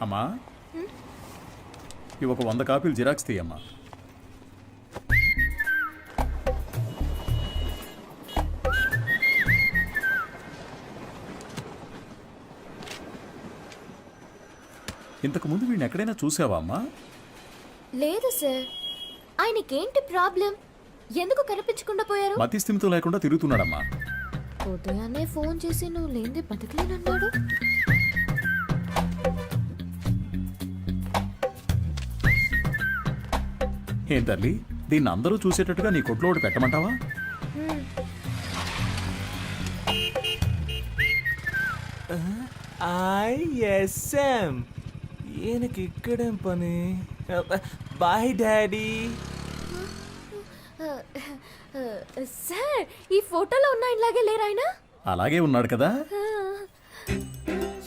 అమ్మా ఇవి ఒక 100 కాపీలు జిరాక్స్ తీయమ్మా. ఇంతకు ముందు వీడిని ఎక్కడైనా చూసావా అమ్మా? లేదు సార్. ఆయనకేంటి ప్రాబ్లం? ఎందుకు కనిపించకుండా పోయారు? మతి స్థిమితం లేకుండా తిరుగుతున్నాడమ్మా. ఉదయాన్నే ఫోన్ చేసి నువ్వు లేనిదే బతకలేనన్నాడు. ఏం తల్లి, దీన్ని అందరూ చూసేటట్టుగా నీ కొట్లో ఒకటి పెట్టమంటావా? ఐఎస్ఎం ఈయనకి ఇక్కడేం పని? Bye daddy. సార్, ఈ ఫోటోలో ఉన్న ఇలాగే లేరు ఆయన? అలాగే ఉన్నాడు కదా.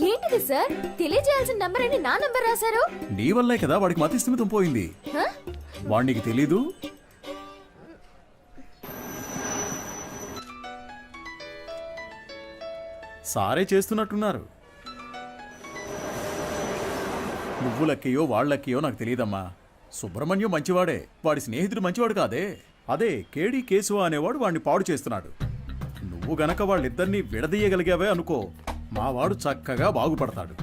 ఏంటిది సార్? తెలియజేయాల్సిన నంబర్ అని నా నంబర్ రాశారు. నీ వల్లే కదా వాడికి మతి స్థిమితం పోయింది. వాడికి తెలీదు. సారే చేస్తున్నట్టున్నారు. నువ్వు లక్కయో వాళ్ళక్కయో నాకు తెలియదమ్మా. సుబ్రహ్మణ్యం మంచివాడే, వాడి స్నేహితుడు మంచివాడు కాదే. అదే కేడి కేశవ అనేవాడు వాడిని పాడు చేస్తున్నాడు. నువ్వు గనక వాళ్ళిద్దరినీ విడదీయగలిగావే అనుకో, మావాడు చక్కగా బాగుపడతాడు.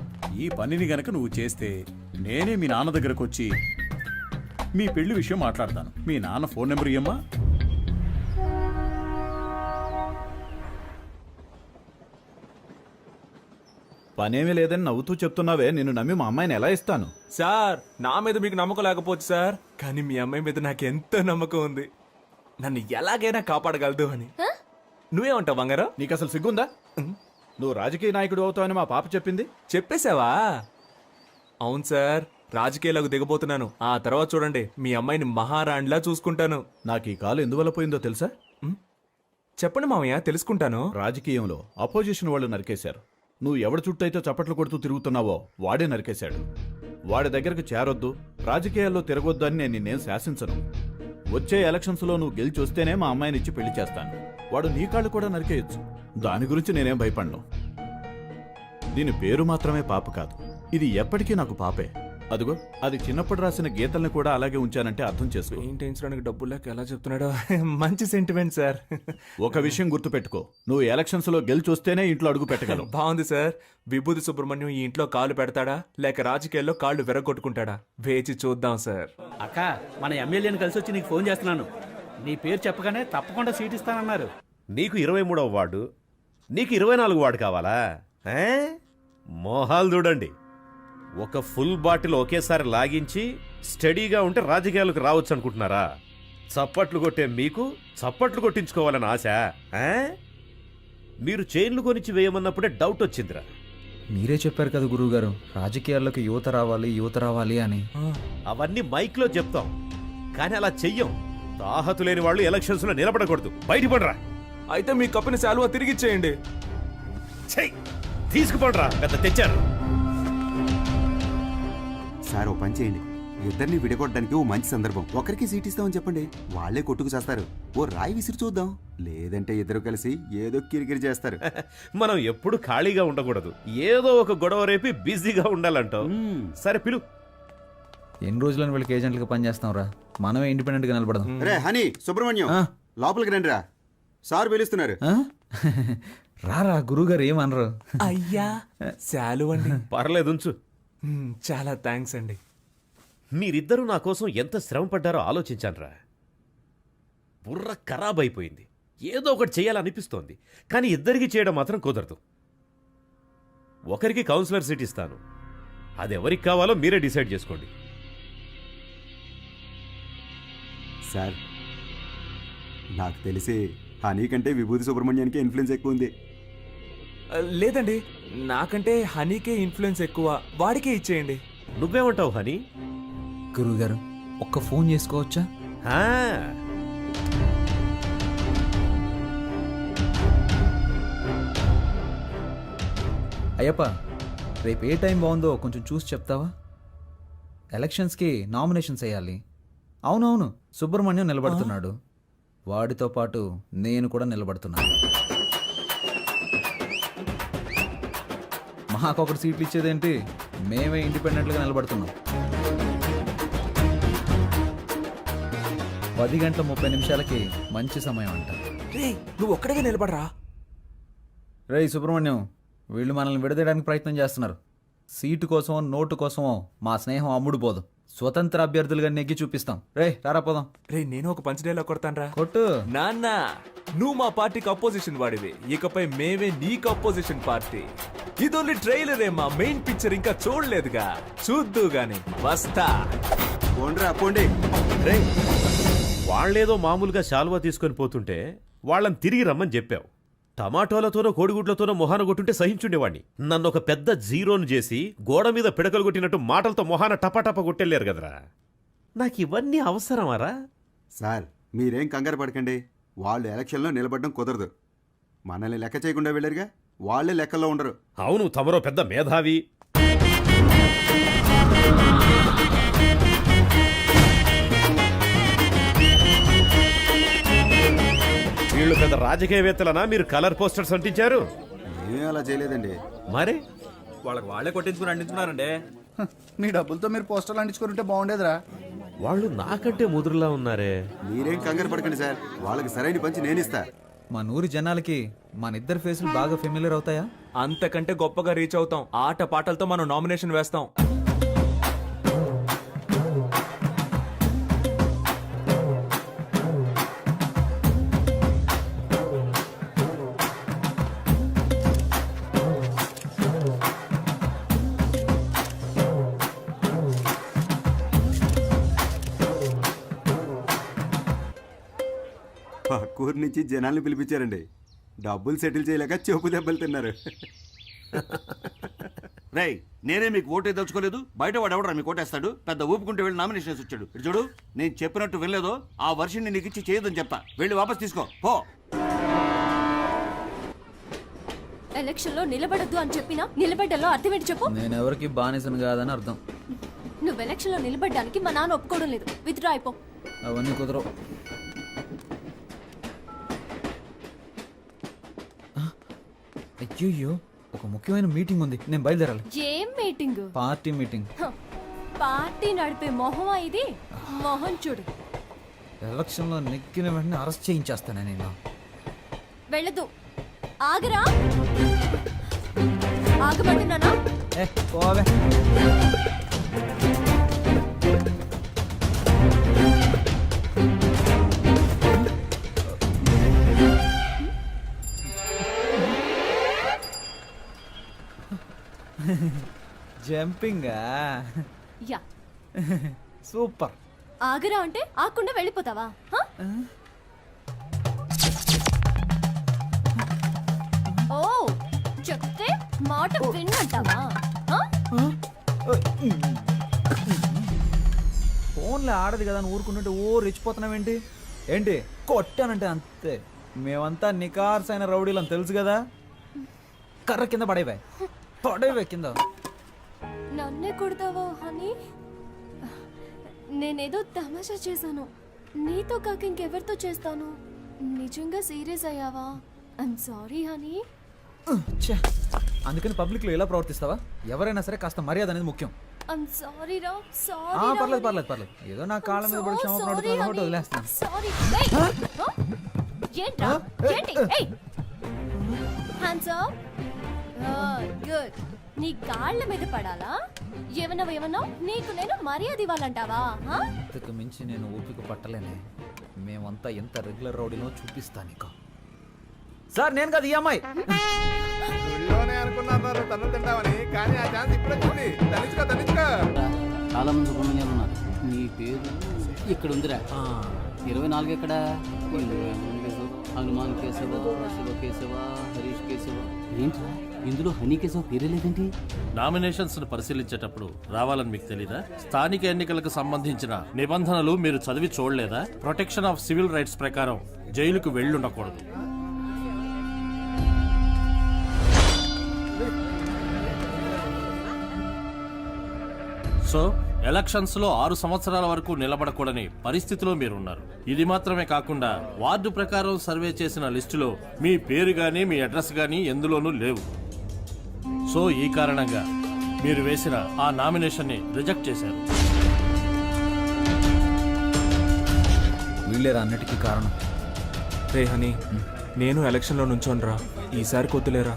ఈ పనిని గనక నువ్వు చేస్తే నేనే మీ నాన్న దగ్గరకు వచ్చి మీ పెళ్లి విషయం మాట్లాడతాను. మీ నాన్న ఫోన్ నెంబర్ ఇయ్యమ్మా. పనేమీ లేదని నవ్వుతూ చెప్తున్నావే, నిన్ను నమ్మి మా అమ్మాయిని ఎలా ఇస్తాను? సార్, నా మీద మీకు నమ్మకం లేకపోవచ్చు సార్, కానీ మీ అమ్మాయి మీద నాకు ఎంతో నమ్మకం ఉంది. నన్ను ఎలాగైనా కాపాడగలదు అని. నువ్వేమంటావు బంగారం? నీకు అసలు సిగ్గుందా? నువ్వు రాజకీయ నాయకుడు అవుతావని మా పాప చెప్పింది. చెప్పేశావా? అవును సార్, రాజకీయాలకు దిగబోతున్నాను. ఆ తర్వాత చూడండి, మీ అమ్మాయిని మహారాణిలా చూసుకుంటాను. నాకు ఈ కాలు ఎందువల్ల పోయిందో తెలుసా? చెప్పండి మామయ్య, తెలుసుకుంటాను. రాజకీయంలో అపోజిషన్ వాళ్ళు నరికేశారు. నువ్వు ఎవడి చుట్టూ అయితే చప్పట్లు కొడుతూ తిరుగుతున్నావో వాడే నరికేశాడు. వాడి దగ్గరకు చేరొద్దు, రాజకీయాల్లో తిరగొద్దు అని నేను నిన్నేం శాసించను. వచ్చే ఎలక్షన్స్లో నువ్వు గెలిచి వస్తేనే మా అమ్మాయిని ఇచ్చి పెళ్లి చేస్తాను. వాడు నీ కాళ్ళు కూడా నరికేయచ్చు. దాని గురించి నేనేం భయపడను. దీని పేరు మాత్రమే పాప కాదు, ఇది ఎప్పటికీ నాకు పాపే. అదిగో, అది చిన్నప్పుడు రాసిన గీతల్ని కూడా అలాగే ఉంచానంటే అర్థం చేసుకో. పెయింటించడానికి డబ్బులు లేక ఎలా చెప్తున్నాడో. మంచి సెంటిమెంట్ సార్. ఒక విషయం గుర్తుపెట్టుకో, నువ్వు ఎలక్షన్స్ లో గెలిచి వస్తేనే ఇంట్లో అడుగు పెట్టగలవు. బాగుంది సార్. విభూతి సుబ్రహ్మణ్యం ఈ ఇంట్లో కాలు పెడతాడా లేక రాజకీయాల్లో కాళ్ళు విరగొట్టుకుంటాడా? వేచి చూద్దాం సార్. అక్క, మన ఎమ్మెల్యేని కలిసి వచ్చి నీకు ఫోన్ చేస్తున్నాను. నీ పేరు చెప్పగానే తప్పకుండా సీట్ ఇస్తానన్నారు. నీకు 23వ వార్డు, నీకు 24 వార్డు కావాలా? మోహాలు చూడండి. ఒక ఫుల్ బాటిల్ ఒకేసారి లాగించి స్టడీగా ఉంటే రాజకీయాలకు రావచ్చు అనుకుంటున్నారా? చప్పట్లు కొట్టే మీకు చప్పట్లు కొట్టించుకోవాలని ఆశ? మీరు చైన్లు కొనిచ్చి వేయమన్నప్పుడే డౌట్ వచ్చిందిరా. మీరే చెప్పారు కదా గురువుగారు, రాజకీయాల్లోకి యువత రావాలి అని. అవన్నీ మైక్లో చెప్తాం, కానీ అలా చెయ్యం. తాహతు లేని వాళ్ళు ఎలక్షన్స్ లో నిలబడకూడదు. బయటపడరా. అయితే మీ కప్పిన శాలువా తిరిగిచ్చేయండి. చెయ్యి, తీసుకుపడరా. పెద్ద తెచ్చారు సార్. ఓ పని చేయండి, ఇద్దరిని విడగొట్టడానికి ఓ మంచి సందర్భం. ఒకరికి సీట్ ఇస్తామని చెప్పండి, వాళ్లే కొట్టుకు చేస్తారు. ఓ రాయి విసిరి చూద్దాం. లేదంటే ఇద్దరు కలిసి ఏదో కిరికిరి చేస్తారు. మనం ఎప్పుడు ఖాళీగా ఉండకూడదు, ఏదో ఒక గొడవ రేపి బిజీగా ఉండాలంటావు. సరే పిలు. ఎన్ని రోజులని వీళ్ళకి ఏజెంట్లుగా పనిచేస్తాం రా, మనమే ఇండిపెండెంట్ గా నిలబడదాం. రే హనీ, సుబ్రహ్మణ్యం లోపలికి రండి రా, సార్ పిలుస్తున్నారు. రారా, గురువుగారు ఏమనరు. అయ్యా, శాలువండి. పర్లేదు, ఉంచు. చాలా థ్యాంక్స్ అండి. మీరిద్దరూ నా కోసం ఎంత శ్రమ పడ్డారో ఆలోచించానురా. బుర్ర ఖరాబ్ అయిపోయింది. ఏదో ఒకటి చేయాలనిపిస్తోంది, కానీ ఇద్దరికి చేయడం మాత్రం కుదరదు. ఒకరికి కౌన్సిలర్ సీట్ ఇస్తాను, అది ఎవరికి కావాలో మీరే డిసైడ్ చేసుకోండి. సార్, నాకు తెలిసి హనీ కంటే విభూతి సుబ్రహ్మణ్యానికి ఇన్ఫ్లుయెన్స్ ఎక్కువ ఉంది. లేదండి, నాకంటే హనీకే ఇన్ఫ్లుయెన్స్ ఎక్కువ. వాడికే ఇచ్చేయండి. నువ్వేమంటావు హనీ? గురువుగారు, ఒక్క ఫోన్ చేసుకోవచ్చా? అయ్యప్ప, రేపు ఏ టైం బాగుందో కొంచెం చూసి చెప్తావా? ఎలక్షన్స్కి నామినేషన్స్ వేయాలి. అవునవును, సుబ్రహ్మణ్యం నిలబడుతున్నాడు, వాడితో పాటు నేను కూడా నిలబడుతున్నాను. మాకొకటి సీట్లు ఇచ్చేదేంటి, మేమే ఇండిపెండెంట్గా నిలబడుతున్నాం. 10:30 మంచి సమయం అంట. రే నువ్వు ఒక్కడిగా నిలబడరా. రేయ్ సుబ్రహ్మణ్యం, వీళ్ళు మనల్ని విడదీయడానికి ప్రయత్నం చేస్తున్నారు. సీటు కోసమో నోటు కోసమో మా స్నేహం అమ్ముడు పోదు. స్వతంత్ర అభ్యర్థులుగా నెగ్గి చూపిస్తాం. రే రారా పోదాం. రే నేను ఒక పంచ్ డైలాగ్ కొడతానరా. కొట్టు. నాన్న నువ్వు మా పార్టీకి అపోజిషన్ వాడివి, ఇకపై మేమే నీకు అపోజిషన్ పార్టీ. ఇది ఓన్లీ ట్రైలరే, మా మెయిన్ పిక్చర్ ఇంకా చూడలేదుగా, చూద్దు గాని వస్తా. పోండ్రా పోండి. రే వాళ్ళేదో మామూలుగా శాలువా తీసుకొని పోతుంటే వాళ్ళని తిరిగి రమ్మని చెప్పావు. టమాటోలతోనో కోడిగుడ్లతోనో మొహాన కొట్టుంటే సహించుండేవాణ్ణి. నన్ను ఒక పెద్ద జీరోను చేసి గోడ మీద పిడకలు కొట్టినట్టు మాటలతో మొహాన టపాటప కొట్టెళ్ళారు కదరా. నాకు ఇవన్నీ అవసరమారా? సార్ మీరేం కంగారు పడకండి. వాళ్ళు ఎలక్షన్లో నిలబడడం కుదరదు. మనల్ని లెక్క చేయకుండా వెళ్ళారుగా, వాళ్ళే లెక్కల్లో ఉండరు. అవును, తమరో పెద్ద మేధావి. వీళ్ళు పెద్ద రాజకీయవేత్తలనా మీరు కలర్ పోస్టర్స్ అంటించారు? ఏమీ అలా చేయలేదండి. మరి వాళ్ళకి వాళ్ళే కొట్టించుకుని అంటించున్నారండి. మీ డబ్బులతో మీరు పోస్టర్లు అంటించుకుంటే బాగుండేదిరా. వాళ్ళు నాకంటే ముదురులా ఉన్నారే. మీరేం కంగారు పడకండి సార్, వాళ్ళకి సరైన పంచి నేనిస్తా. మా నూరి జనాలకి మనిద్దరి ఫేసులు బాగా ఫెమిలియర్ అవుతాయా? అంతకంటే గొప్పగా రీచ్ అవుతాం. ఆట పాటలతో మనం నామినేషన్ వేస్తాం. పక్కూరు నుంచి జనాల్ని పిలిపించారండి. డబ్బులు సెటిల్ చేయలేక చెపు దెబ్బలు తిన్నారు. రేయ్ నేనే మీకు ఓటే దలుచుకోలేదు, బయట వాడు ఎవడరా మీకు ఓటేస్తాడు? పెద్ద ఊపుకుంటూ వెళ్ళి నామినేషన్ వచ్చాడు. ఇటు చూడు, నేను చెప్పినట్టు వెళ్ళలేదో ఆ వర్షిని నీకు ఇచ్చి చేయదని చెప్తా. వెళ్ళి వాపస్ తీసుకో పో. ఎలక్షన్ లో నిలబడద్దు అని చెప్పినా నిలబడ్డలో అర్థం ఏంటి చెప్పు. నేను ఎవరికి బానిసను కాదని అర్థం. నువ్వు ఎలక్షన్ లో నిలబడ్డానికి మా నాన్న ఒప్పుకోవడం లేదు. విత్డ్రా అయిపో. అవన్నీ కుదరవు. అయ్యో, ఒక ముఖ్యమైన మీటింగ్ ఉంది, నేను బయలుదేరాలి. ఏం మీటింగ్? Party meeting. పార్టీ నడిపే మొహమా ఇది? మొహం చూడు. ఎలక్షన్లో నెక్కిన వెంటనే అరెస్ట్ చేయించేస్తాను నేను. వెళ్ళదు. ఆగరా. ఆగబడుతున్నానా? పోవే. జంపింగా? యా. సూపర్. ఆగరా అంటే ఆకుండా వెళ్ళిపోతావా? హ? ఓ చెప్తే మాట విన్నంటావా? ఫోన్లో ఆడదు కదా అని ఊరుకుంటుంటే ఓ రెచ్చిపోతున్నావేంటి? ఏంటి కొట్టానంటే అంతే. మేమంతా నికార్సైన రౌడీలని తెలుసు కదా. కర్ర కింద పడేవే కింద. నన్నే కొడతావా హనీ? నేనేదో తమాషా చేశాను. నీతో కాక ఇంకెవరితో చేస్తాను? నిజంగా సీరియస్ అయ్యావా? I'm sorry honey. అందుకని పబ్లిక్ లో ఎలా ప్రవర్తిస్తావా? ఎవరైనా సరే కాస్త మర్యాద అనేది ముఖ్యం. ఐఎమ్ సారీ రా. సారీ. పర్లేదు. ఏదో నా కాళ్ళ మీద పడి క్షమాపణ అడుగుతున్నాను కాబట్టి వదిలేస్తాను. సారీ. ఏంట్రా? ఏంటి? ఏయ్. Hands up. గుడ్. నీ కాళ్ళ మీద పడాలా? ఏమన్నా నీకు నేను మర్యాద ఇవ్వాలంటావా? ఇంతకు మించి నేను ఓపిక పట్టలేనే. మేమంతా ఎంత రెగ్యులర్ రౌడీలో చూపిస్తా నీకు. సార్ నేను కదా ఈ అమ్మాయి. చాలా మంది సుబ్రహ్మణ్యాలు ఉన్నారు. నీ పేరు ఇక్కడ ఉందిరా. 24 ఎక్కడ? హనుమాన్ కేశవ, శివ కేశవ, హరీష్ కేశవ. ఏంట్రా ఇందులో హనీ కేశవ పేరే లేదేంటి? నామినేషన్స్ పరిశీలించేటప్పుడు రావాలని మీకు తెలీదా? స్థానిక ఎన్నికలకు సంబంధించిన నిబంధనలు మీరు చదివి చూడలేదా? ప్రొటెక్షన్ ఆఫ్ సివిల్ రైట్స్ ప్రకారం జైలుకు వెళ్ళుండకూడదు. సో ఎలక్షన్స్ లో 6 సంవత్సరాల వరకు నిలబడకూడని పరిస్థితిలో మీరున్నారు. ఇది మాత్రమే కాకుండా వార్డు ప్రకారం సర్వే చేసిన లిస్టులో మీ పేరు గానీ మీ అడ్రస్ గానీ ఎందులోనూ లేవు. సో ఈ కారణంగా మీరు వేసిన ఆ నామినేషన్ని రిజెక్ట్ చేశారు. వీళ్ళేరా అన్నిటికీ కారణం. రే హనీ, నేను ఎలక్షన్లో నుంచోనరా, ఈసారి కొద్దులేరా.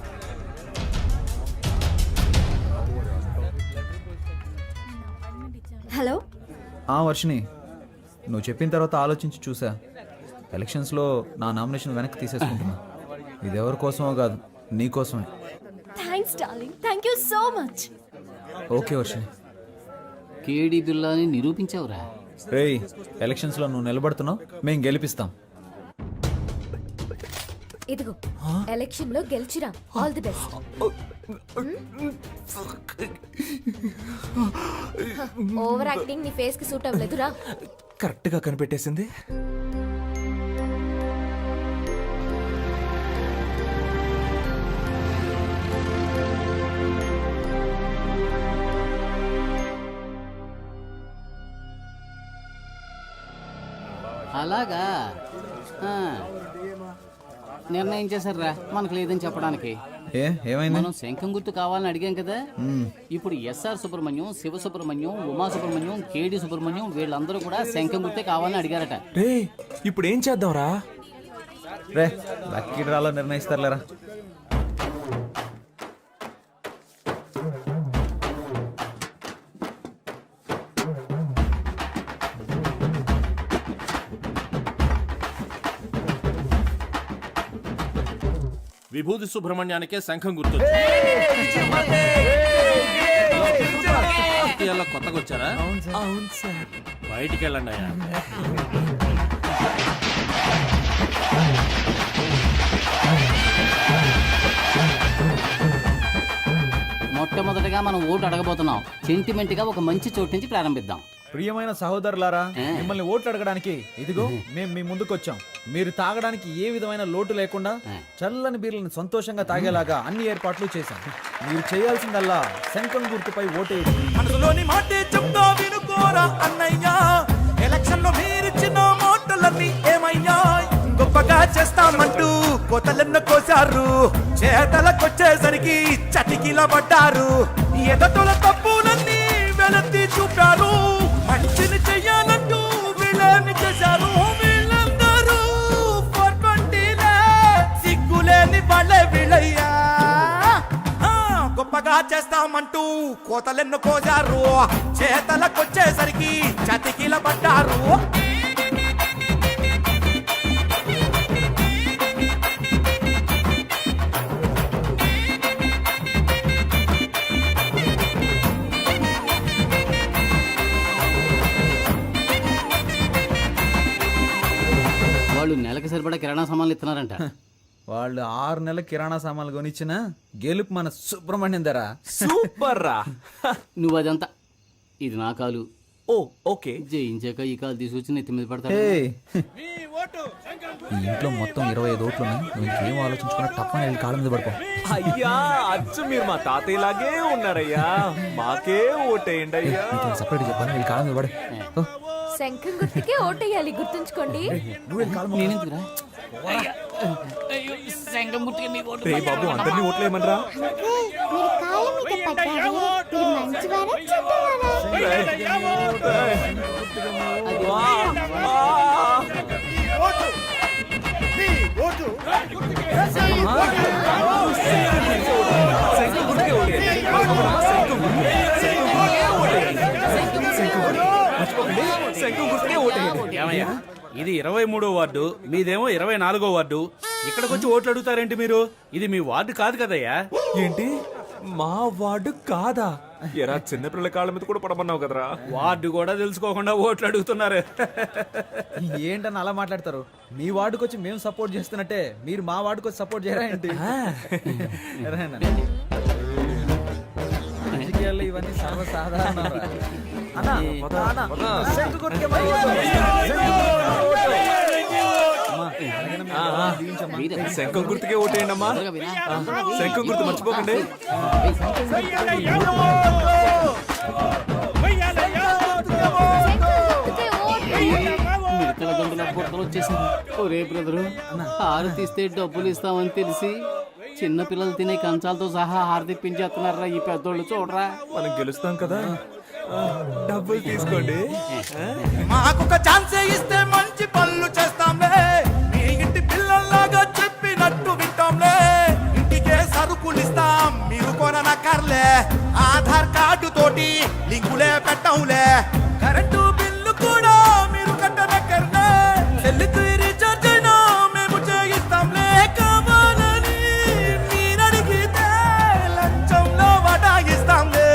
హలో. వర్షిని, నువ్వు చెప్పిన తర్వాత ఆలోచించి చూసా. ఎలక్షన్స్లో నా నామినేషన్ వెనక్కి తీసేసుకుంటున్నా. ఇది ఎవరి కోసమో కాదు, నీ కోసమే. Thanks darling, thank you so much. Okay Varshini. కేడి బిల్లాని నిరూపించావురా. రేయ్, ఎలక్షన్స్లో నువ్వు నిలబడుతున్నావు, మేము గెలిపిస్తాం. ఇదిగో ఎలక్షన్ లో గెలిచిరా. All the best. Over acting నీ ఫేస్ కి సూట్ అవ్వలేదురా. కరెక్ట్గా కనిపెట్టేసింది. అలాగా నిర్ణయం చేశారా మనకు లేదని చెప్పడానికి. ఏమైంది? మనం శంఖం గుర్తు కావాలని అడిగాం కదా. ఇప్పుడు ఎస్ఆర్ సుబ్రహ్మణ్యం, శివ సుబ్రహ్మణ్యం, ఉమా సుబ్రహ్మణ్యం, కేడి సుబ్రహ్మణ్యం వీళ్ళందరూ కూడా శంఖం గుర్తే కావాలని అడిగారట. రే ఇప్పుడు ఏం చేద్దాంరా? రే లక్కీ డ్రాలో నిర్ణయిస్తారులేరా. విభూతి సుబ్రహ్మణ్యానికే శంఖం గుర్తు. కొత్తగా వచ్చారా? అవును సార్. బయటికి వెళ్ళండి అయ్యా. మొట్టమొదటిగా మనం ఓటు అడగబోతున్నాం. సెంటిమెంట్ గా ఒక మంచి చోటు నుంచి ప్రారంభిద్దాం. ప్రియమైన సహోదరులారా, మిమ్మల్ని ఓట్లు అడగడానికి ఇదిగో మేము మీ ముందుకు వచ్చాం. మీరు తాగడానికి ఏ విధమైన లోటు లేకుండా చల్లని బీర్లను సంతోషంగా తాగేలాగా అన్ని ఏర్పాట్లు చేశాం. మీరు చేయాల్సిందల్లా శంఖం గుర్తుపై ఓటేయండి. మనసులోని మాటే చెప్తా వినుకోరా అన్నయ్యా. ఎలక్షన్ లో మీరిచ్చిన మాటలన్నీ ఏమయ్యా? గొప్పగా చేస్తామంటూ కోతలెన్న కోసారు, చేతలకొచ్చేసరికి చటికిల పడ్డారు. ఎదటల తప్పులన్నీ వెలత్తి చూపారు, మంచిని చెయ్యాలంటూ వీళ్ళని చేశారు. వీళ్ళందరూ 420 సిగ్గులేని వాళ్ళే వీళ్ళయ్యా. గొప్పగా చేస్తామంటూ కోతలెన్ను కోసారు, చేతలకొచ్చేసరికి చతికిల పడ్డారు. వాళ్ళు నెలకు సరిపడా కిరాణా సామాన్లు ఇస్తున్నారంట. వాళ్ళు 6 నెలల కిరాణా సామాన్లు కొనిచ్చిన గెలుపు మన సుబ్రహ్మణ్యం ధర. సూపర్ రా. నువ్వు అదంతా, ఇది నా కాలు. ఓ ఓకే. జయించాక ఈ కాలు తీసుకొచ్చి నెత్తి మీద పడతాడు. ఈ ఇంట్లో మొత్తం 25 ఓట్లు ఉన్నాయి. నువ్వు ఇంకేం ఆలోచించుకున్నా తప్పని వెళ్ళి కాళ్ళ మీద పడుకో. అయ్యా అచ్చు మీరు మా తాతయ్యలాగే ఉన్నారయ్యా. మాకే ఓటేయండి అయ్యా. సపరేట్ చెప్పాను, వెళ్ళి కాళ్ళ మీద పడు. శంఖం గుర్తుకే ఓటేయాలి, గుర్తుంచుకోండి. నేనెందుకురా? శంఖం గుర్తుకే మీ ఓటు. రే బాబు, అందరినీ ఓట్లేయమనరా. ఏమయ్యా, ఇది 23వ వార్డు, మీదేమో 24వ వార్డు. ఇక్కడికి వచ్చి ఓట్లు అడుగుతారేంటి మీరు? ఇది మీ వార్డు కాదు కదయ్యా. ఏంటి మా వార్డు కాదా? ఎరా చిన్నపిల్లల కాళ్ళ మీద కూడా పడమన్నావు కదరా. వార్డు కూడా తెలుసుకోకుండా ఓట్లు అడుగుతున్నారు. ఏంటని అలా మాట్లాడతారు? మీ వార్డుకి వచ్చి మేము సపోర్ట్ చేస్తున్నట్టే మీరు మా వార్డుకి వచ్చి సపోర్ట్ చేయరా ఏంటి? రాజకీయాల్లో ఇవన్నీ సర్వసాధారణ. శంఖం గుర్తుకే ఓటేయండి అమ్మా. శంఖం గుర్తు మర్చిపోకండి. వచ్చేసింది. ఒరే బ్రదరు, హారతి ఇస్తే డబ్బులు ఇస్తామని తెలిసి చిన్న పిల్లలు తినే కంచాలతో సహా హారతిప్పించేస్తున్నారా ఈ పెద్దోళ్ళు చూడరా. మనం గెలుస్తాం కదా, డబ్బులు తీసుకోండి. మాకొక ఛాన్స్ ఇస్తే మంచి పనులు చేస్తాంలే, మీ ఇంటి పిల్లల్లాగా చెప్పినట్టు వింటాంలే. ఇంటికే సరుకులు ఇస్తాం, మీరు కొననక్కర్లే. ఆధార్ కార్డు తోటి లింకులే పెట్టంలే. కరెంటు బిల్లు కూడా మీరు కట్టనక్కర్లే. సెల్లుకు రీఛార్జ్ అయినా మేము చేయిస్తాంలే. కావాలని మీరడిగితే లంచంలో వడాయిస్తాంలే.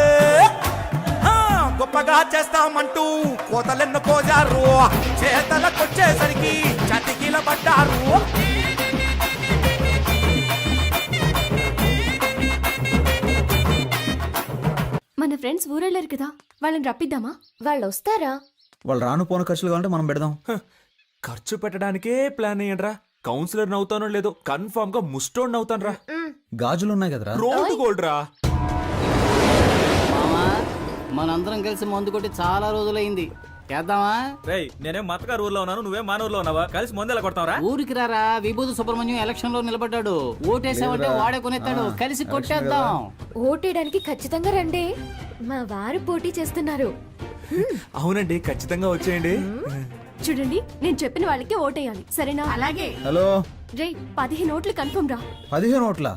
గొప్పగా చేస్తామంటూ కోతలెన్ను కోజారు, చేతలకొచ్చేసరికి చతికిల పడ్డారు. మన ఫ్రెండ్స్ ఊరెళ్ళారు కదా, వాళ్ళని రప్పిద్దామా? వాళ్ళు వస్తారా? వాళ్ళు రాను పోను ఖర్చులు కావాలంటే మనం పెడదాం. ఖర్చు పెట్టడానికే ప్లాన్ అయ్యండ్రా. కౌన్సిలర్ నవ్వుతానో లేదో కన్ఫర్మ్ గా ముస్టోడ్ నవ్వుతాను రా. గాజులు ఉన్నాయి కదరా. రోడ్ గోల్డ్ రా. మామా మనందరం కలిసి మందు కొట్టి చాలా రోజులైంది, చేద్దామా? రేయ్, నేనేం మతగారు ఊర్లో ఉన్నాను, నువ్వే మన ఊర్లో ఉన్నావా? కలిసి ముందెలా కొడతావరా? ఊరికి రారా, విభూతి సుబ్రహ్మణ్యం ఎలక్షన్ లో నిలబడ్డాడు. ఓటేసామంటే వాడే కొనేస్తాడు, కలిసి కొట్టేద్దాం. ఓటేయడానికి ఖచ్చితంగా రండి, మా వారు పోటీ చేస్తున్నారు. అవునండి, ఖచ్చితంగా వచ్చేయండి. చూడండి, నేను చెప్పిన వాళ్ళకి ఓటేయాలి, సరేనా? అలాగే. హలో రే, 15 ఓట్లు కన్ఫర్మ్ రా. 15 ఓట్ల?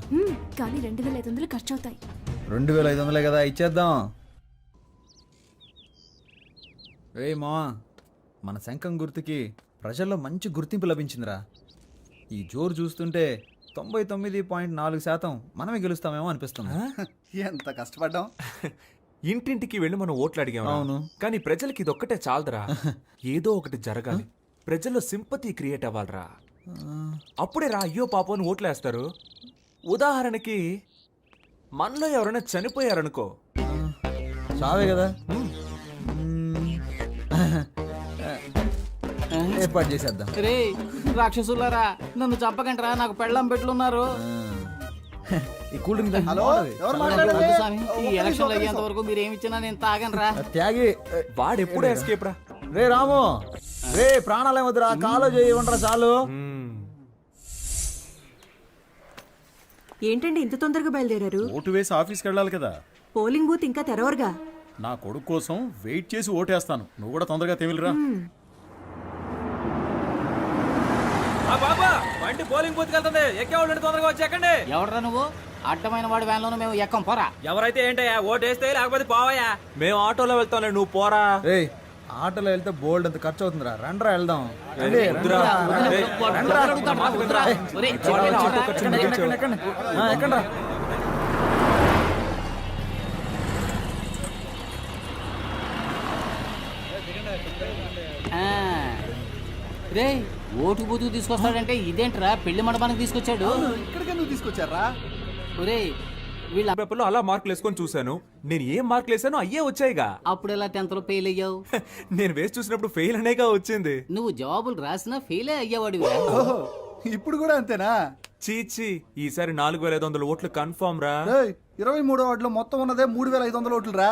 కానీ 2500 ఖర్చు అవుతాయి. 2500 కదా, ఇచ్చేద్దాం. రే మావా, మన శంఖం గుర్తుకి ప్రజల్లో మంచి గుర్తింపు లభించిందిరా. ఈ జోరు చూస్తుంటే 99.4% మనమే గెలుస్తామేమో అనిపిస్తుంది. ఎంత కష్టపడ్డాం. ఇంటింటికి వెళ్ళి మనం ఓట్లు అడిగాం. అవును. కానీ ప్రజలకి ఇదొక్కటే చాలదురా. ఏదో ఒకటి జరగాలి, ప్రజల్లో సింపతి క్రియేట్ అవ్వాలిరా. అప్పుడే రా అయ్యో పాపం అని ఓట్లేస్తారు. ఉదాహరణకి మనలో ఎవరైనా చనిపోయారనుకో, చావే కదా, ఏర్పాటు చేసేద్దాం. రే రాక్షసులారా, నన్ను చంపకంటరా, నాకు పెళ్ళం పెట్లున్నారు. ఈ కూల్ డ్రింక్ తాగి. హలో, ఎవరు వద్దు మాట్లాడేది? స్వామి, ఈ ఎలక్షన్లు అయ్యేంత వరకు మీరు ఏమి ఇచ్చినా నేను తాగనరా. త్యాగి. వాడెప్పుడూ ఎస్కేప్ రా. రే రాము, రే ప్రాణాలే వద్దురా, కాలో చేయి ఉండరా చాలు. ఏంటండి ఇంత తొందరగా బయలుదేరారు? ఓటు వేసి ఆఫీస్కి వెళ్ళాలి కదా. పోలింగ్ బూత్ ఇంకా తెరవరుగా. నా కొడుకు కోసం వెయిట్ చేసి ఓటేస్తాను, నువ్వు కూడా తొందరగా తెమిలిరా. బాబా, బండి పోలింగ్ బూత్ వెళ్తుంది, ఎక్కేవాళ్ళు తొందరగా వచ్చి ఎక్కండి. ఎవడరా నువ్వు? అడ్డమైన వాడి వ్యాన్లోనూ మేము ఎక్కం, పోరా. ఎవరైతే ఏంటయ్యా, ఓటు వేస్తే లేకపోతే పోవయ్యా. మేము ఆటోలో వెళ్తాంలే, నువ్వు పోరా. రే ఆటోలో వెళ్తే బోల్డ్ అంత ఖర్చు అవుతుందిరా, రండ్రా వెళ్దాం. రండి, వద్దురా. రండి. రేయ్, ఒరేయ్, ఎక్కండి. ఎక్కండ్రా. రే ఓటు బూతుకు తీసుకొస్తాడంటే ఇదేంట్రా, పెళ్లి మండపానికి తీసుకొచ్చాడు. ఇక్కడికి ఎందుకు తీసుకొచ్చారా? ఒరే వీళ్ళ పేపర్లో అలా మార్కులు వేసుకొని చూశాను. నేను ఏం మార్కులు వేసానో అయ్యే వచ్చాయిగా. అప్పుడు ఎలా 10th లో ఫెయిల్ అయ్యావు? నేను వేసి చూసినప్పుడు ఫెయిల్ అనేగా వచ్చింది. నువ్వు జవాబులు రాసినా ఫెయిలే అయ్యేవాడివి. ఓహో, ఇప్పుడు కూడా అంతేనా? చీచి, ఈసారి 4500 ఓట్లు కన్ఫర్మ్ రా. 23వ వార్డులో మొత్తం ఉన్నదే 3500 ఓట్లు రా.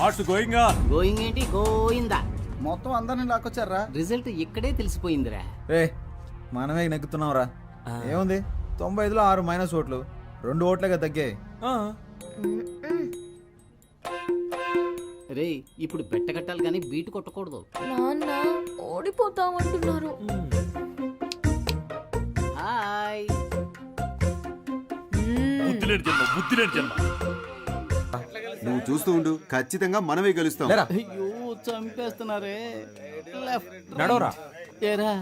What's going on? గోయింగ్ ఏంటి, గోయిందా. మొత్తం అందరిని లాక్కొచ్చారా? రిజల్ట్ ఇక్కడే తెలిసిపోయిందిరా. రే మనమే నెగ్గుతున్నాం రా. ఏముంది, 95లో 6 మైనస్ ఓట్లు, 2 ఓట్లుగా తగ్గాయి. రే ఇప్పుడు బెట్ట కట్టాలి కానీ బీటు కొట్టకూడదు. నాన్న ఓడిపోతామంటున్నారు. హాయ్. బుద్ధిలేని జన్మ. నువ్వు చూస్తూ ఉండు, ఖచ్చితంగా మనమే గెలుస్తాం. అయ్యో చంపేస్తున్నారే. నడవరా. ఏరా,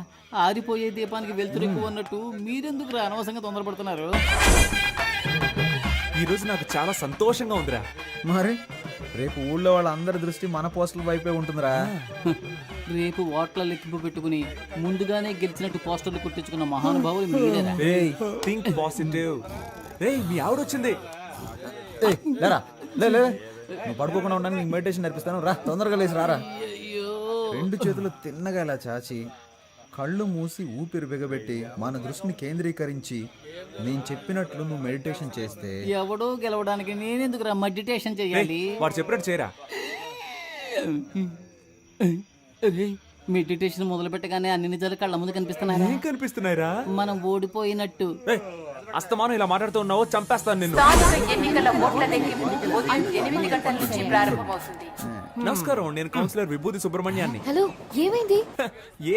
ఆరిపోయే దీపానికి వెలుతురు ఎక్కువ ఉన్నట్టు మీరెందుకు అనవసరంగా తొందరపడుతున్నారు? ఈ రోజు నాకు చాలా సంతోషంగా ఉందిరా. మరి రేపు ఊళ్ళో వాళ్ళందరి దృష్టి మన పోస్టుల వైపే ఉంటుందిరా. రేపు ఓట్ల లెక్కింపు పెట్టుకుని ముందుగానే గెలిచినట్టు పోస్టర్లు కుట్టించుకున్న మహానుభావులు మీరేరా. Think positive. రేయ్, మీ ఆవిడొచ్చింది. లేరా, లే నువ్వు పడుకోకుండా ఉండడానికి నీకు మెడిటేషన్ నేర్పిస్తాను, రా తొందరగా లేచి రారా. 2 చేతులు తిన్నగా ఇలా చాచి కళ్ళు మూసి ఊపిరి బిగబెట్టి మన దృష్టిని కేంద్రీకరించి నేను చెప్పినట్లు నువ్వు మెడిటేషన్ చేస్తే ఎవడో గెలవడానికి నేనెందుకురా మెడిటేషన్ చేయాలి? వాడు చెప్పినట్టు చేయరా. మెడిటేషన్ మొదలు పెట్టగానే అన్ని నిజాలు కళ్ళ ముందు కనిపిస్తున్నాయి ఏం కనిపిస్తున్నాయిరా? మనం ఓడిపోయినట్టు. ఏయ్, అస్తమానం ఇలా మాట్లాడుతూ ఉన్నావు, చంపేస్తాను నిన్ను. ఎన్నికల ఓట్ల లెక్కింపు ఉదయం 8 గంటల నుంచి ప్రారంభమవుతుంది. నమస్కారం, నేను కౌన్సిలర్ విభూతి సుబ్రహ్మణ్యాన్ని. హలో, ఏమైంది?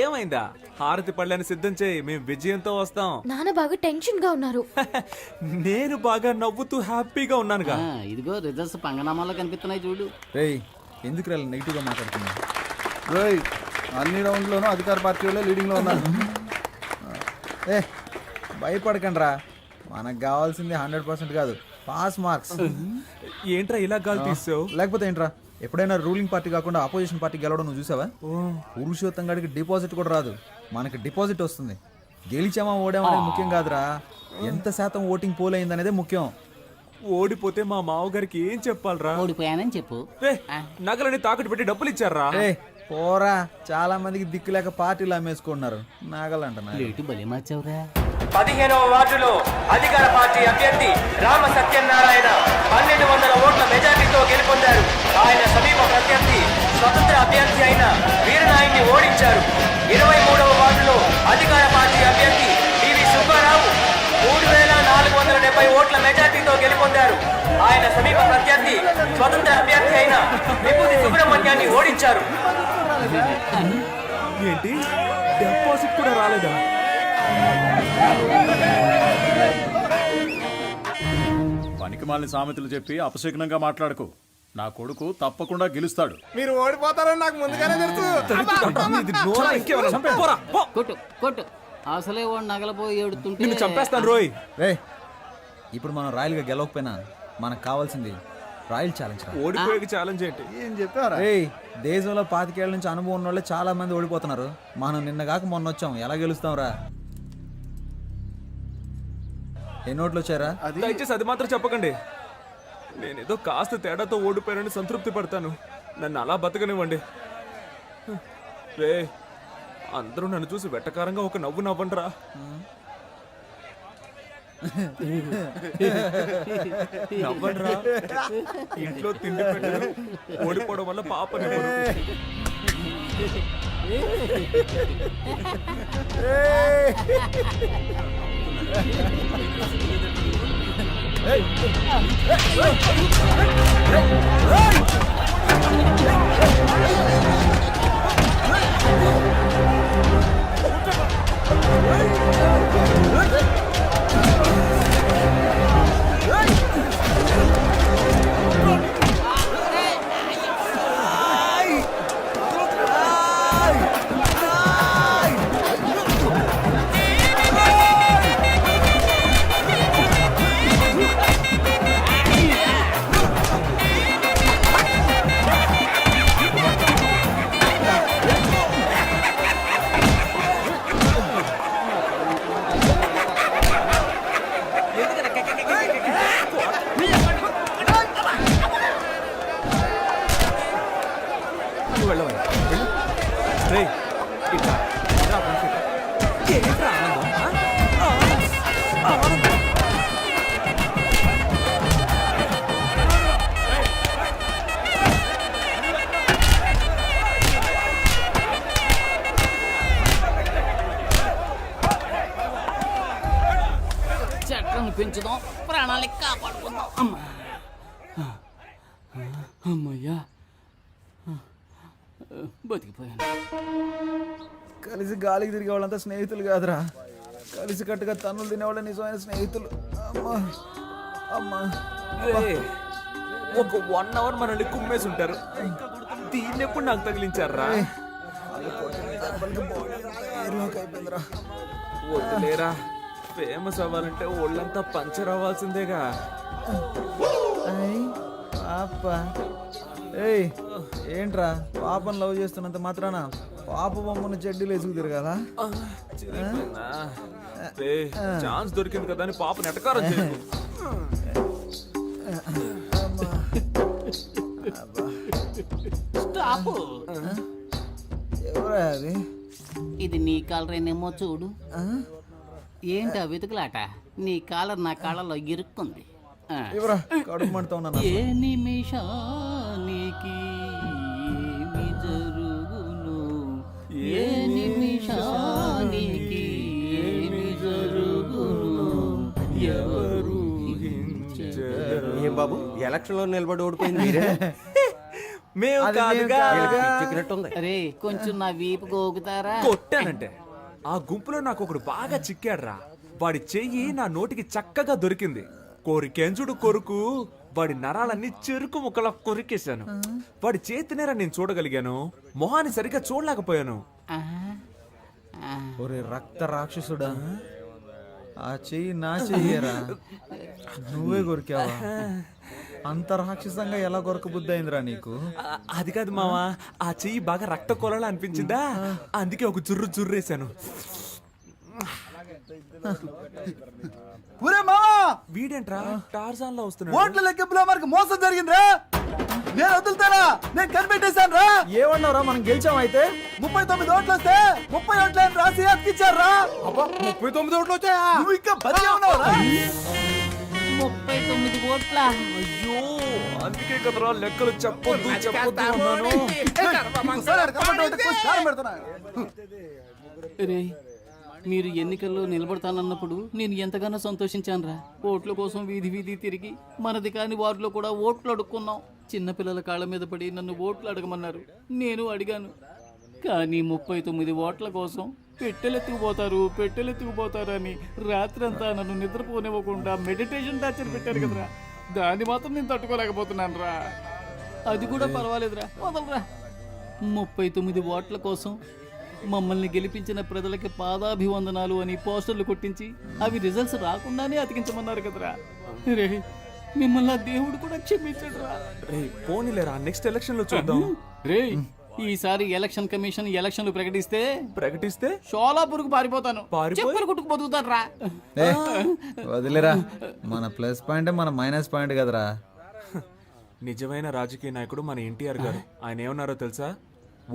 ఏమైందా? హారతి పళ్ళని సిద్ధం చేయి, మేము విజయంతో వస్తాం. నాన్న బాగా టెన్షన్ గా ఉన్నారు. నేను బాగా నవ్వుతూ హ్యాపీగా ఉన్నానుగా. ఇదిగో రిజల్ట్స్ పంగనామాలో కనిపిస్తున్నాయి చూడు. రేయ్ ఎందుకు రా నెగిటివ్గా మాట్లాడుతున్నా? రేయ్, అన్ని రౌండ్లోనూ అధికార పార్టీ వాళ్ళే లీడింగ్లో ఉన్నారు. ఏ భయపడకండి రా, మనకు కావాల్సింది 100% కాదు, పాస్ మార్క్స్. ఏంట్రా ఇలా గాలి తీసావు? లేకపోతే ఏంట్రా, ఎప్పుడైనా రూలింగ్ పార్టీ కాకుండా ఆపోజిషన్ పార్టీ గెలవడం నువ్వు చూసావా? పురుషోత్తం గడికి డిపాజిట్ కూడా రాదు, మనకి డిపాజిట్ వస్తుంది. గెలిచామా ఓడామా అనేది ముఖ్యం కాదురా, ఎంత శాతం ఓటింగ్ పోల్ అయింది అనేదే ముఖ్యం. ఓడిపోతే మా మావగారికి ఏం చెప్పాలరా? ఓడిపోయానని చెప్పు. నగలని తాకట్టు పెట్టి డబ్బులు ఇచ్చారా? పోరా, చాలా మందికి దిక్కు లేక పార్టీలు అమ్మేసుకుంటున్నారు. నాగలంట రేటు బలి మార్చావురా. 15వ వార్డులో అధికార పార్టీ అభ్యర్థి రామ సత్యనారాయణ 1200 ఓట్ల మెజార్టీతో గెలుపొందారు. ఆయన సమీప ప్రత్యర్థి స్వతంత్ర అభ్యర్థి అయిన వీరనాయుడిని ఓడించారు. 23వ వార్డులో అధికార పార్టీ అభ్యర్థి పివి సుబ్బారావు 3470 ఓట్ల మెజార్టీతో గెలుపొందారు. ఆయన సమీప ప్రత్యర్థి స్వతంత్ర అభ్యర్థి అయిన విభూతి సుబ్రహ్మణ్యాన్ని ఓడించారు. ఏంటి, డిపాజిట్ కూడా రాలేదా? పనికిమాలిన సామెతలు చెప్పి అపశకునంగా మాట్లాడకు. నా కొడుకు తప్పకుండా గెలుస్తాడు. మీరు ఓడిపోతారని నాకు ముందుగానే తెలుసు. కొట్టు కొట్టు. అసలే వాడు నగలపోయి ఏడుతుంటే నిన్ను చంపేస్తాను రోయ్. రే, ఇప్పుడు మనం రాయల్గా గెలవకపోయినా మనకు కావాల్సింది రాయల్ ఛాలెంజ్. ఓడిపోయే ఛాలెంజ్ ఏంటి? ఏం చెప్పారా? రే, దేశంలో 25 ఏళ్ల నుంచి అనుభవం ఉన్న వాళ్ళే చాలా మంది ఓడిపోతున్నారు. మనం నిన్న కాక మొన్న వచ్చాం, ఎలా గెలుస్తాం రా? ఎన్ని ఓట్లు వచ్చారా? దయచేసి అది మాత్రం చెప్పకండి. నేనేదో కాస్త తేడాతో ఓడిపోయానని సంతృప్తి పడతాను. నన్ను అలా బతకనివ్వండి. రే, అందరూ నన్ను చూసి వెట్టకారంగా ఒక నవ్వు నవ్వండిరా. నవ్వండిరా. ఇంట్లో తిండి పెట్టరు, ఓడిపోవడం వల్ల పాపని చట్టాన్ని పెంచుదాం, ప్రాణాలని కాపాడుకుందాం. అమ్మా, అమ్మయ్యా, బతికిపోయాను. కలిసి గాలికి తిరిగే వాళ్ళంతా స్నేహితులు కాదురా, కలిసి కట్టుగా తన్నులు తినేవాళ్ళ నిజమైన స్నేహితులు. అమ్మా అమ్మా. ఒక 1 అవర్ మనల్ని కుమ్మేసి ఉంటారు. దీన్ని ఎప్పుడు నాకు తగిలించారా? వద్దులేరా, ఫేమస్ అవ్వాలంటే ఒళ్ళంతా పంచర్ అవ్వాల్సిందేగా. పాప, ఏయ్ ఏంట్రా, పాపను లవ్ చేస్తున్నంత మాత్రాన పాప బొమ్మను చెడ్డీలు వేసుకు తిరగాల? ఛాన్స్ దొరికింది కదా అని పాప నెటకారం చేయకు. స్టాప్. ఎవరా అది? ఇది నీ కాలరేనేమో చూడు. ఏంటా వెతుకులాట? నీ కాలర్ నా కాళ్ళలో ఇరుక్కుంది. ఎవరా కడుపు మంటతో ఉన్నా? ఏ నిమిషానికి ఏమి జరుగును? ఏ నిమిషానికి ఏమి జరుగును ఎవరు ఏం బాబు ఎలక్షన్ లో నిలబడి ఓడిపోయింది మేము కాదుగా. అరే కొంచెం నా వీపు గోగుతారా? కొట్టానంటే ఆ గుంపులో నాకు ఒకడు బాగా చిక్కాడ్రా. వాడి చెయ్యి నా నోటికి చక్కగా దొరికింది. కోరికెంచుడు కొరుకు వాడి నరాలన్నీ చెరుకు ముక్కలా కొరికేశాను. వాడి చేతినేరా నేను చూడగలిగాను, మొహాన్ని సరిగ్గా చూడలేకపోయాను. ఒరే రక్త రాక్షసుడా, ఆ చెయ్యి నా చెయ్యరా, నువ్వే కొరికావా? అంత రాక్షసంగా ఎలా కొరక బుద్ధి అయిందిరా నీకు? అది కాదు మావా, ఆ చెయ్యి బాగా రక్త కొలలా అనిపించిందా, అందుకే ఒక జుర్రేశాను. ఒరే మావా, వీడేంట్రా టార్జాన్ లో వస్తున్నాడు? ఓట్ల లెక్కింపులో మనకు మోసం జరిగిందిరా. నేను వదులుతానా? నేను కనిపెట్టేశాను రా. ఏమన్నావురా, మనం గెలిచాం అయితే? 39 ఓట్లు వస్తే 30 ఓట్లని రాసి అతికిచ్చారా? 39 ఓట్లు వచ్చాయా? నువ్వు ఇంకా బతికే ఉన్నావురా? 39 ఓట్ల. అయ్యో, అందుకే కదరా లెక్కలు చెప్పొద్దు అన్నాను. ఒకసారి ఆడ కనపడ్డా అయితే కోసి కారం పెడతానా? రే మీరు ఎన్నికల్లో నిలబడతానన్నప్పుడు నేను ఎంతగానో సంతోషించానురా. ఓట్ల కోసం వీధి వీధి తిరిగి మనది కాని వారిలో కూడా ఓట్లు అడుక్కున్నాం. చిన్నపిల్లల కాళ్ళ మీద పడి నన్ను ఓట్లు అడగమన్నారు, నేను అడిగాను. కానీ 39 ఓట్ల కోసం పెట్టెలెత్తుకుపోతారు అని రాత్రంతా నన్ను నిద్రపోనివ్వకుండా మెడిటేషన్ టార్చర్ పెట్టారు కదరా. దాన్ని మాత్రం నేను తట్టుకోలేకపోతున్నాను రా. అది కూడా పర్వాలేదురా, వదలరా. 39 ఓట్ల కోసం మమ్మల్ని గెలిపించిన ప్రజలకి పాదాభివందనాలు అని పోస్టర్లు కొట్టించి అవి రిజల్ట్స్ రాకుండానే అతికించమన్నారు కదరా. రే మిమ్మల్ని దేవుడు కూడా క్షమించడు రా. రే పోనీలేరా, నెక్స్ట్ ఎలక్షన్ లో చూద్దాం. రే ఈసారి ఎలక్షన్ కమిషన్ ఎలక్షన్లు ప్రకటిస్తే షోలాపూర్కు పారిపోతాను, చెప్పులు కుట్టుకు బతుకుతాను రా. వదిలేరా, మన ప్లస్ పాయింట్ మన మైనస్ పాయింట్ కదరా. నిజమైన రాజకీయ నాయకుడు మన ఎన్టీఆర్ గారు. ఆయన ఏమన్నారో తెలుసా?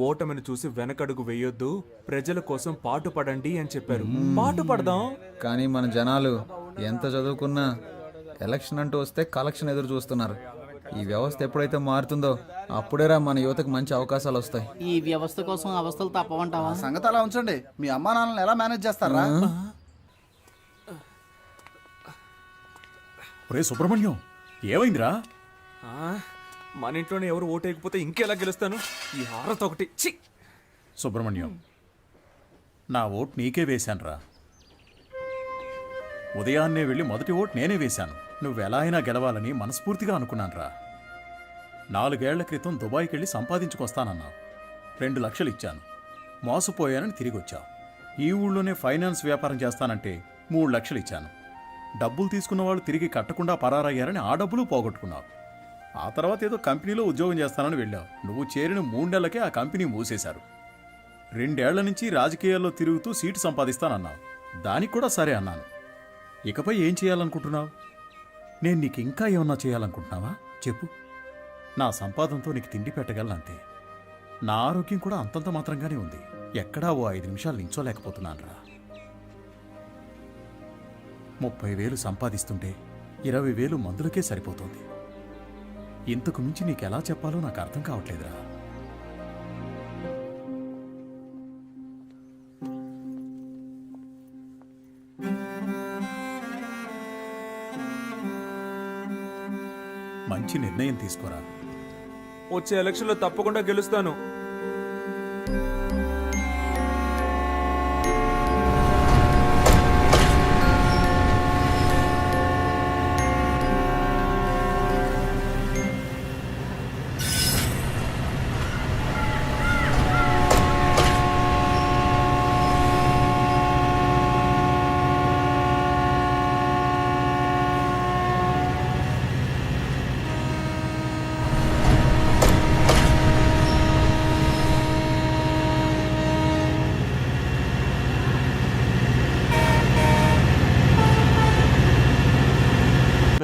ఓటమిని చూసి వెనకడుగు వేయొద్దు, ప్రజల కోసం పాటు పడండి అని చెప్పారు. పాటు పడదాం. కానీ మన జనాలు ఎంత చదువుకున్నా ఎలక్షన్ అంటూ వస్తే కలెక్షన్ ఎదురు చూస్తున్నారు. ఈ వ్యవస్థ ఎప్పుడైతే మారుతుందో అప్పుడేరా మన యువతకు మంచి అవకాశాలు వస్తాయి. ఈ వ్యవస్థ కోసం అవస్థలు తప్పవంటావా? సంగతి అలా ఉంచండి, మీ అమ్మా నాన్నలను ఎలా మేనేజ్ చేస్తారా? ఒరే సుబ్రహ్మణ్యం, ఏమైందిరా? మన ఇంట్లోనే ఎవరు ఓటేయకపోతే ఇంకెలా గెలుస్తాను? ఈ హారత ఒకటి. ఛీ! సుబ్రహ్మణ్యం, నా ఓటు నీకే వేశానురా. ఉదయాన్నే వెళ్ళి మొదటి ఓటు నేనే వేశాను. నువ్వెలా అయినా గెలవాలని మనస్ఫూర్తిగా అనుకున్నానురా. 4 ఏళ్ల క్రితం దుబాయ్కి వెళ్ళి సంపాదించుకొస్తానన్నావు. 2 లక్షలు ఇచ్చాను, మోసపోయానని తిరిగి వచ్చావు. ఈ ఊళ్ళోనే ఫైనాన్స్ వ్యాపారం చేస్తానంటే 3 లక్షలు ఇచ్చాను. డబ్బులు తీసుకున్న వాళ్ళు తిరిగి కట్టకుండా పరారయ్యారని ఆ డబ్బులు పోగొట్టుకున్నావు. ఆ తర్వాత ఏదో కంపెనీలో ఉద్యోగం చేస్తానని వెళ్ళావు. నువ్వు చేరిన 3 నెలలకే ఆ కంపెనీ మూసేశారు. 2 ఏళ్ల నుంచి రాజకీయాల్లో తిరుగుతూ సీటు సంపాదిస్తానన్నావు. దానికి కూడా సరే అన్నాను. ఇకపై ఏం చేయాలనుకుంటున్నావు? నేను నీకు ఇంకా ఏమన్నా చేయాలనుకుంటున్నావా చెప్పు. నా సంపాదనతో నీకు తిండి పెట్టగలనంతే. నా ఆరోగ్యం కూడా అంతంత మాత్రంగానే ఉంది. ఎక్కడా ఓ 5 నిమిషాలు నించోలేకపోతున్నానురా. 30,000 సంపాదిస్తుంటే 20,000 మందులకే సరిపోతుంది. ఇంతకు మించి నీకెలా చెప్పాలో నాకు అర్థం కావట్లేదురా. మంచి నిర్ణయం తీసుకోరా. వచ్చే ఎలక్షన్ లో తప్పకుండా గెలుస్తాను.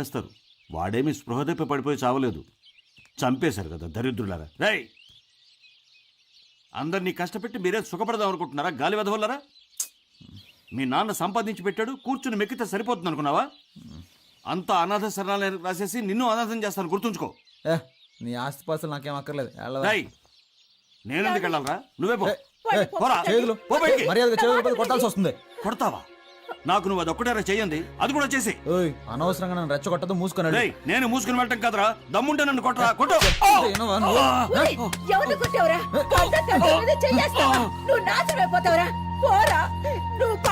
చంపేస్తారు. వాడేమి స్పృహ తప్పి పడిపోయి చావలేదు, చంపేశారు కదా దరిద్రులారా. రేయ్, అందరినీ కష్టపెట్టి మీరే సుఖపడదాం అనుకుంటున్నారా? గాలి వెదవల్లరా. మీ నాన్న సంపాదించి పెట్టాడు, కూర్చుని మెక్కితే సరిపోతుంది అనుకున్నావా? అంతా అనాథ శరణాలయం రాసేసి నిన్ను అనాథం చేస్తాను, గుర్తుంచుకో. నీ ఆస్తిపాస్తులు నాకేం అక్కర్లేదు. రేయ్, నేనెందుకు వెళ్ళాలరా? నువ్వే పో. పోరా. చేతులు పో బయటికి. మర్యాదగా చేతులు కొట్టాల్సి వస్తుంది. కొడతావా? నాకు నువ్వు అదొక్కటేరా చెయ్యండి, అది కూడా చేసి. ఓయ్ అనవసరంగా నన్ను రెచ్చగొట్టదు, మూసుకున్నాడు. రేయ్, నేను మూసుకుని వెళ్ళటం కదరా, దమ్ముంటే నన్ను కొట్టరా, కొట్టు. ఎవరు కొట్టావురా? చెయ్యేస్తావా? నువ్వు నాశనం అయిపోతావురా. పోరా నువ్వు.